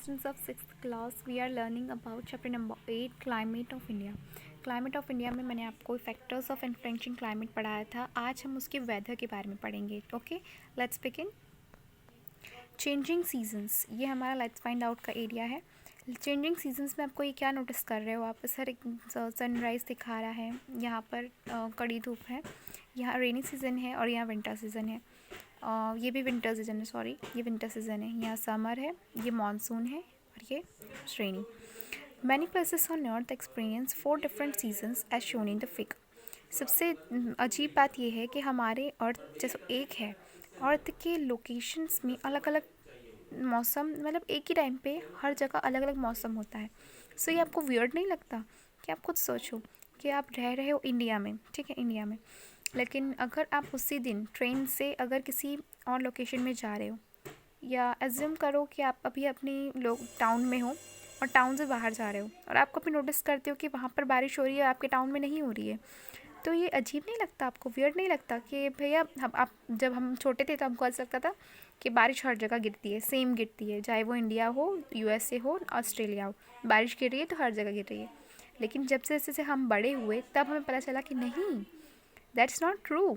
students of 6th class, we are learning about chapter number 8 climate of India. Climate of India में मैंने आपको factors of इन्फ्लुएंशिंग climate पढ़ाया था. आज हम उसके वेदर के बारे में पढ़ेंगे. Okay, let's begin. Changing seasons, ये हमारा लेट्स फाइंड आउट का एरिया है. चेंजिंग सीजन्स में आपको ये क्या नोटिस कर रहे हो आप? सर एक सनराइज़ दिखा रहा है, यहाँ पर कड़ी धूप है, यहाँ रेनी सीज़न है और यहाँ विंटर सीज़न है. ये भी विंटर सीज़न है, सॉरी ये विंटर सीज़न है. यहाँ समर है, ये मानसून है और ये rainy. Many places on earth experience 4 different seasons as shown in the figure. सबसे अजीब बात यह है कि हमारे अर्थ जैसे एक है, अर्थ के लोकेशंस में अलग अलग मौसम, मतलब एक ही टाइम पे हर जगह अलग अलग मौसम होता है. सो ये आपको वियर्ड नहीं लगता कि आप खुद सोचो कि आप रह रहे हो इंडिया में, ठीक है, इंडिया में, लेकिन अगर आप उसी दिन ट्रेन से अगर किसी और लोकेशन में जा रहे हो, या एज्यूम करो कि आप अभी अपनी टाउन में हो और टाउन से बाहर जा रहे हो और आप कभी नोटिस करते हो कि वहाँ पर बारिश हो रही है, आपके टाउन में नहीं हो रही है, तो ये अजीब नहीं लगता आपको? वियर्ड नहीं लगता कि भैया आप जब हम छोटे थे तो हमको ऐसा लगता था कि बारिश हर जगह गिरती है, सेम गिरती है, चाहे वो इंडिया हो, यूएसए हो, ऑस्ट्रेलिया हो, बारिश गिर रही है तो हर जगह गिर रही है. लेकिन जब से जैसे हम बड़े हुए तब हमें पता चला कि नहीं, दैट्स नॉट ट्रू.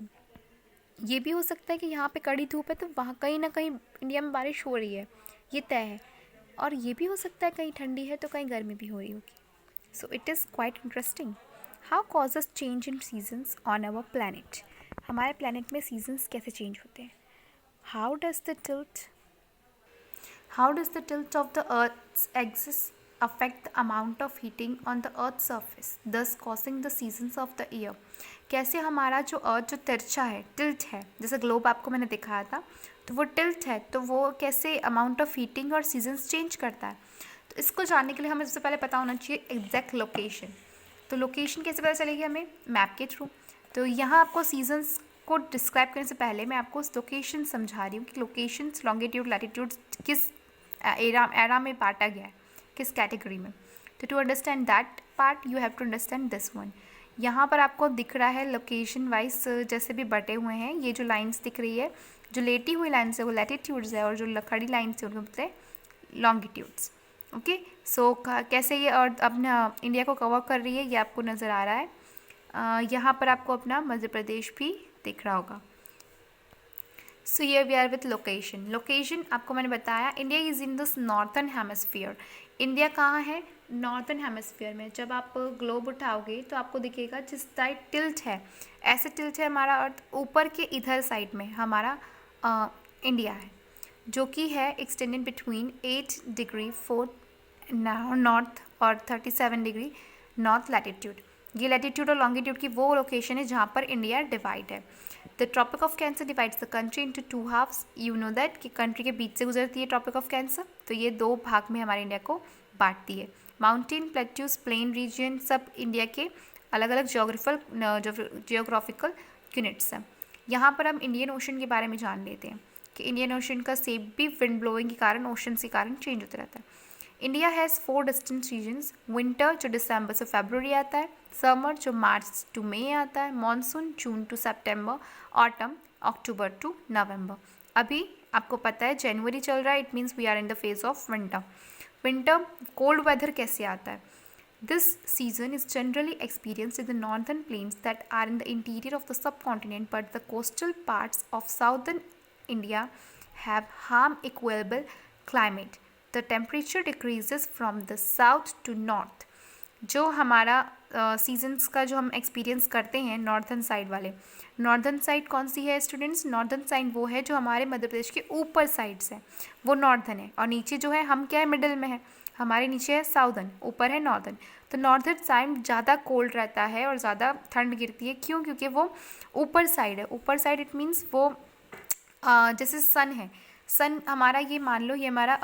ये भी हो सकता है कि यहाँ पे कड़ी धूप है तो वहाँ कहीं ना कहीं इंडिया में बारिश हो रही है, ये तय है. और ये भी हो सकता है कहीं ठंडी है तो कहीं गर्मी भी हो रही होगी. So it is quite interesting. How causes change in seasons on our planet. हमारे प्लानट में सीजन्स कैसे चेंज होते हैं? How does the tilt of the Earth's axis affect the amount of heating on the Earth's surface, thus causing the seasons of the year. कैसे हमारा जो अर्थ जो तिरछा है, टिल्ट है, जैसे ग्लोब आपको मैंने दिखाया था, तो वो टिल्ट है, तो वो कैसे अमाउंट ऑफ हीटिंग और सीजन्स चेंज करता है. तो इसको जानने के लिए हमें सबसे पहले पता होना चाहिए एग्जैक्ट लोकेशन. तो लोकेशन कैसे पता चलेगी हमें? मैप के थ्रू. तो यहाँ आपको सीजन्स को डिस्क्राइब करने से पहले मैं आपको लोकेशन समझा रही हूँ कि लोकेशंस, लॉन्गिट्यूड, लैटिट्यूड किस एरा में बांटा गया है, किस कैटेगरी में. तो to understand that part you have to understand this one. यहाँ पर आपको दिख रहा है लोकेशन वाइज जैसे भी बटे हुए हैं. ये जो लाइंस दिख रही है, जो लेटी हुई लाइन्स है वो लैटिट्यूड्स है, और जो खड़ी लाइन्स है उनको बोलते हैं लॉन्गिट्यूड्स. ओके, सो कैसे ये और अपना इंडिया को कवर कर रही है ये आपको नज़र आ रहा है. यहाँ पर आपको अपना मध्य प्रदेश भी दिख रहा होगा. So here we are with location. Location आपको मैंने बताया, India is in this northern hemisphere. India कहाँ है? नॉर्थन हेमिस्फीयर में. जब आप ग्लोब उठाओगे तो आपको दिखेगा जिस साइड टिल्ट है, ऐसे टिल्ट है हमारा अर्थ, ऊपर के इधर साइड में हमारा इंडिया है, जो कि है एक्सटेंडेड बिटवीन 8 डिग्री 4 नॉर्थ और 37 डिग्री नॉर्थ लैटिट्यूड. ये लैटिट्यूड और लॉन्गिट्यूड की वो लोकेशन है जहाँ पर इंडिया डिवाइड है. The tropic of Cancer divides the country into 2 halves. You know that कि कंट्री के बीच से गुजरती है ट्रॉपिक ऑफ कैंसर, तो ये 2 भाग में हमारे इंडिया को बांटती है. माउंटेन, प्लेट्यूज, प्लेन रीजन सब इंडिया के अलग अलग जियोग्राफिकल यूनिट्स हैं. यहाँ पर हम इंडियन ओशन के बारे में जान लेते हैं कि इंडियन ओशन का शेप भी विंड ब्लोइंग के कारण, ओशन के कारण चेंज होता रहता है. India has 4 distinct regions. Winter जो दिसंबर से फरवरी आता है, समर जो मार्च टू मई आता है, मानसून जून टू सितंबर, ऑटम अक्टूबर टू नवंबर. अभी आपको पता है जनवरी चल रहा है, it means we are in the phase of winter. Winter cold weather कैसे आता है? This season is generally experienced in the northern plains that are in the interior of the subcontinent, but the coastal parts of southern India have harm equable climate. The temperature decreases from the south to north. जो हमारा seasons का जो हम experience करते हैं northern side वाले, northern side कौन सी है स्टूडेंट्स? नॉर्दर्न साइड वो है जो हमारे मध्य प्रदेश के ऊपर साइड से, वो नॉर्दर्न है, और नीचे जो है हम क्या है, मिडिल में है, हमारे नीचे है साउदर्न, ऊपर है नॉर्दर्न. तो नॉर्दर्न साइड ज़्यादा कोल्ड रहता है और ज़्यादा ठंड गिरती है. क्यों? क्योंकि वो ऊपर साइड है. ऊपर साइड इट मीन्स वो जैसे सन है, सन हमारा, ये मान लो ये हमारा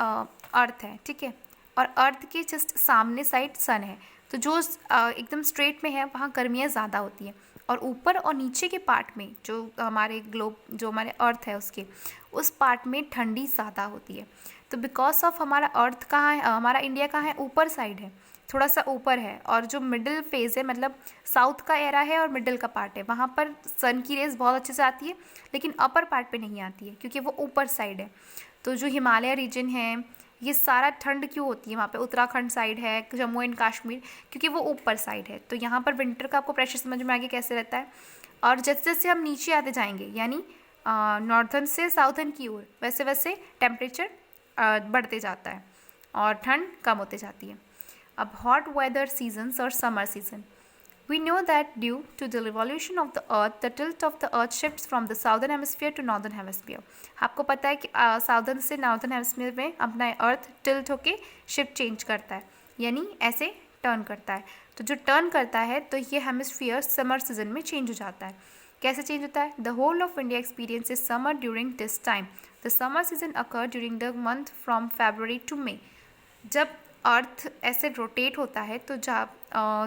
अर्थ है, ठीक है, और अर्थ के जस्ट सामने साइड सन है, तो जो एकदम स्ट्रेट में है वहाँ गर्मियाँ ज़्यादा होती हैं, और ऊपर और नीचे के पार्ट में जो हमारे ग्लोब, जो हमारे अर्थ है उसके उस पार्ट में ठंडी ज़्यादा होती है. तो बिकॉज ऑफ हमारा अर्थ कहाँ है, हमारा इंडिया कहाँ है, ऊपर साइड है, थोड़ा सा ऊपर है, और जो मिडिल फेज़ है, मतलब साउथ का एरा है और मिडिल का पार्ट है, वहाँ पर सन की रेस बहुत अच्छे से आती है, लेकिन अपर पार्ट पे नहीं आती है क्योंकि वो ऊपर साइड है. तो जो हिमालय रीजन है ये सारा ठंड क्यों होती है वहाँ पे? उत्तराखंड साइड है, जम्मू एंड कश्मीर, क्योंकि वो ऊपर साइड है। तो यहाँ पर विंटर का आपको प्रेशर समझ में आगे कैसे रहता है। और जैसे जैसे हम नीचे आते जाएंगे, यानी नॉर्थन से साउथर्न की ओर, वैसे वैसे टेम्परेचर बढ़ते जाता है और ठंड कम होते जाती है। अब हॉट वेदर सीजन्स और summer season. We know that due to the revolution of the earth, the tilt of the earth shifts from the southern hemisphere to northern hemisphere. आपको पता है कि साउदर्न से नॉर्दर्न हेमिस्फीयर में अपना अर्थ tilt होके shift change करता है, यानी ऐसे टर्न करता है। तो जो टर्न करता है तो ये हेमिस्फीयर समर सीजन में चेंज हो जाता है। कैसे चेंज होता है? The whole of India experiences summer during this time. The summer season occur during the month from February to May. जब अर्थ ऐसे रोटेट होता है तो जब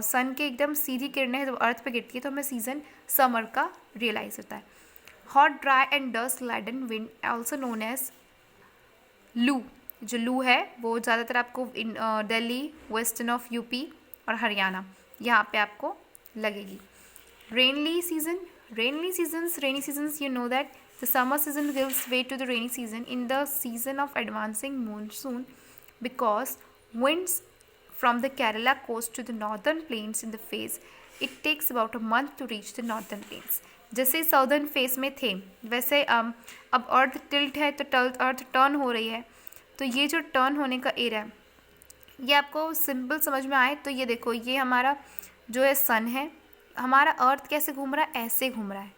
सन के एकदम सीधी किरणें जब अर्थ पे गिरती है तो हमें सीज़न समर का रियलाइज़ होता है। Hot dry and dust laden wind also known as loo. जो लू है वो ज़्यादातर आपको दिल्ली, वेस्टर्न ऑफ यूपी और हरियाणा यहाँ पे आपको लगेगी। Renly season. Rainy seasons you know that the summer season gives way to the rainy season in the season of advancing monsoon because winds from the Kerala coast to the northern plains in the phase it takes about a month to reach the northern plains। जैसे southern face में थे वैसे अब अर्थ tilt है तो अर्थ turn हो रही है। तो ये जो टर्न होने का एरिया है ये आपको सिंपल समझ में आए तो ये देखो, ये हमारा जो है सन है, हमारा अर्थ कैसे घूम रहा है? ऐसे घूम रहा है,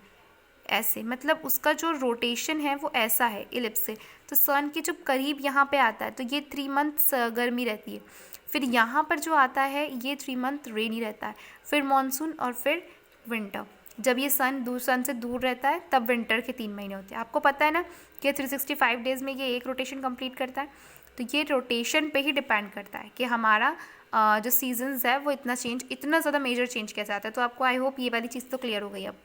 ऐसे, मतलब उसका जो रोटेशन है वो ऐसा है इलिप्स से। तो सन के जब करीब यहाँ पे आता है तो ये 3 मंथ्स गर्मी रहती है, फिर यहाँ पर जो आता है ये 3 मंथ रेनी रहता है, फिर मानसून और फिर विंटर। जब ये सन से दूर रहता है तब विंटर के 3 महीने होते हैं। आपको पता है ना कि 365 डेज़ में ये एक रोटेशन कंप्लीट करता है। तो ये रोटेशन पे ही डिपेंड करता है कि हमारा जो सीजन्स है वो इतना ज़्यादा मेजर चेंज कैसे आता है। तो आपको आई होप ये वाली चीज़ तो क्लियर हो गई अब।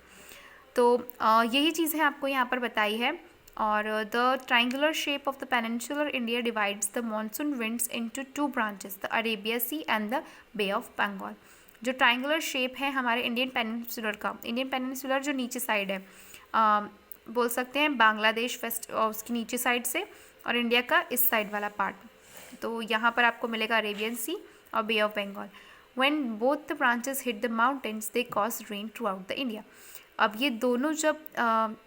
तो यही चीज़ें आपको यहाँ पर बताई है। और the triangular shape of the peninsular India divides the monsoon winds into 2 branches, the Arabia sea and the bay of Bengal. जो ट्राइंगुलर शेप है हमारे इंडियन पेनिनसुलर का, इंडियन पेनिनसुलर जो नीचे साइड है, बोल सकते हैं बांग्लादेश वेस्ट उसकी नीचे साइड से, और इंडिया का इस साइड वाला पार्ट। तो यहाँ पर आपको मिलेगा अरेबियन सी और Bay of Bengal. When both the branches hit the mountains they cause rain throughout the India. अब ये दोनों जब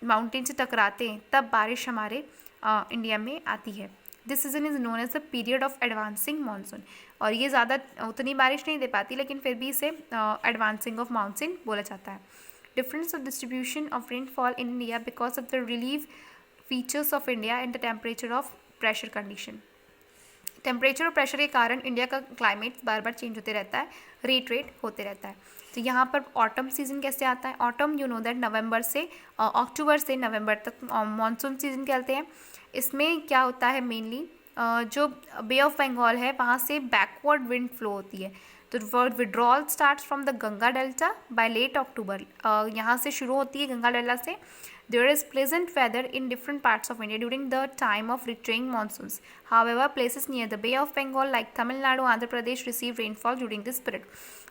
माउंटेन से टकराते हैं तब बारिश हमारे इंडिया में आती है। This season is known as the period of advancing monsoon. और ये ज़्यादा उतनी बारिश नहीं दे पाती लेकिन फिर भी इसे एडवांसिंग ऑफ मानसून बोला जाता है। Difference of distribution of rainfall in India because of the relieve features of India and the temperature of pressure condition. Temperature और प्रेशर के कारण इंडिया का क्लाइमेट बार बार चेंज होते रहता है, रेट होते रहता है। तो यहाँ पर ऑटम सीजन कैसे आता है? ऑटम यू नो दैट नवंबर से अक्टूबर से नवंबर तक मानसून सीजन कहते हैं। इसमें क्या होता है मेनली जो बे ऑफ बंगाल है वहाँ से बैकवर्ड विंड फ्लो होती है। तो withdrawal start from the Ganga delta by late October. यहाँ से शुरू होती है गंगा डेल्टा से। There is pleasant weather in different parts of India during the time of returning monsoons. However, places near the Bay of Bengal like Tamil Nadu, Andhra Pradesh receive rainfall during this period.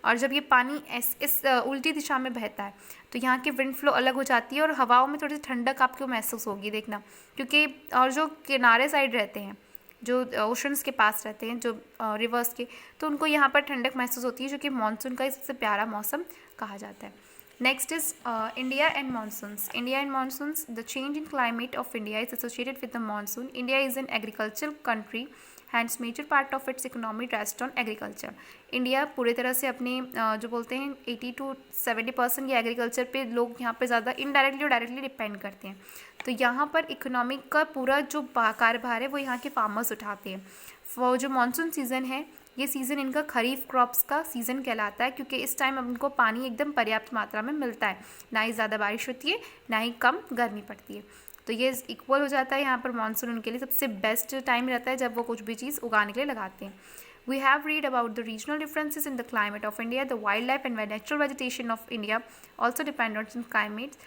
और जब ये पानी इस उल्टी दिशा में बहता है तो यहाँ की विंड फ्लो अलग हो जाती है और हवाओं में थोड़ी सी ठंडक आपको महसूस होगी, देखना। क्योंकि और जो किनारे साइड रहते हैं, जो ओशंस के पास रहते हैं, जो रिवर्स के, तो उनको यहाँ पर ठंडक महसूस होती है, जो कि मानसून का सबसे प्यारा मौसम कहा जाता है। Next is India and monsoons. India and monsoons. The change in climate of India is associated with the monsoon. India is an agricultural country, hence major part of its economy rests on agriculture. India पूरे तरह से अपने जो बोलते हैं 80 to 70% ये agriculture पे लोग यहाँ पे ज़्यादा इनडायरेक्टली और डायरेक्टली डिपेंड करते हैं। तो यहाँ पर इकोनॉमिक का पूरा जो कार्यभार है वो यहाँ के फार्मर्स उठाते हैं। वो जो मानसून सीज़न है ये सीज़न इनका खरीफ क्रॉप्स का सीज़न कहलाता है, क्योंकि इस टाइम अब इनको पानी एकदम पर्याप्त मात्रा में मिलता है, ना ही ज़्यादा बारिश होती है ना ही कम गर्मी पड़ती है। तो ये इक्वल हो जाता है। यहाँ पर मानसून उनके लिए सबसे बेस्ट टाइम रहता है जब वो कुछ भी चीज़ उगाने के लिए लगाते हैं। We have read about the regional differences in the climate of India. The wildlife and natural vegetation of India also depend on climate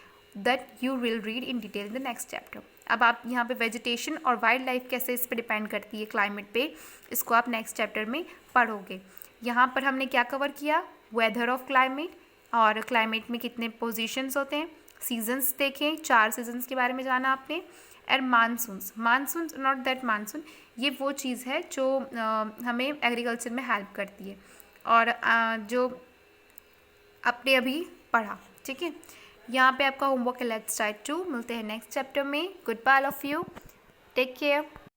that you will read in detail in the next chapter. अब आप यहाँ पे vegetation और wild life कैसे इस पे depend करती है क्लाइमेट पे, इसको आप नेक्स्ट चैप्टर में पढ़ोगे। यहाँ पर हमने क्या कवर किया? वेदर ऑफ क्लाइमेट, और क्लाइमेट में कितने पोजीशंस होते हैं, सीजन्स देखें, 4 सीजन्स के बारे में जाना आपने। And monsoons not that monsoon, ये वो चीज़ है जो हमें एग्रीकल्चर में हेल्प करती है, और जो आपने अभी पढ़ा, ठीक है। यहाँ पे आपका होमवर्क है, लेट्स स्टार्ट टू। मिलते हैं नेक्स्ट चैप्टर में। Good bye of you, take care.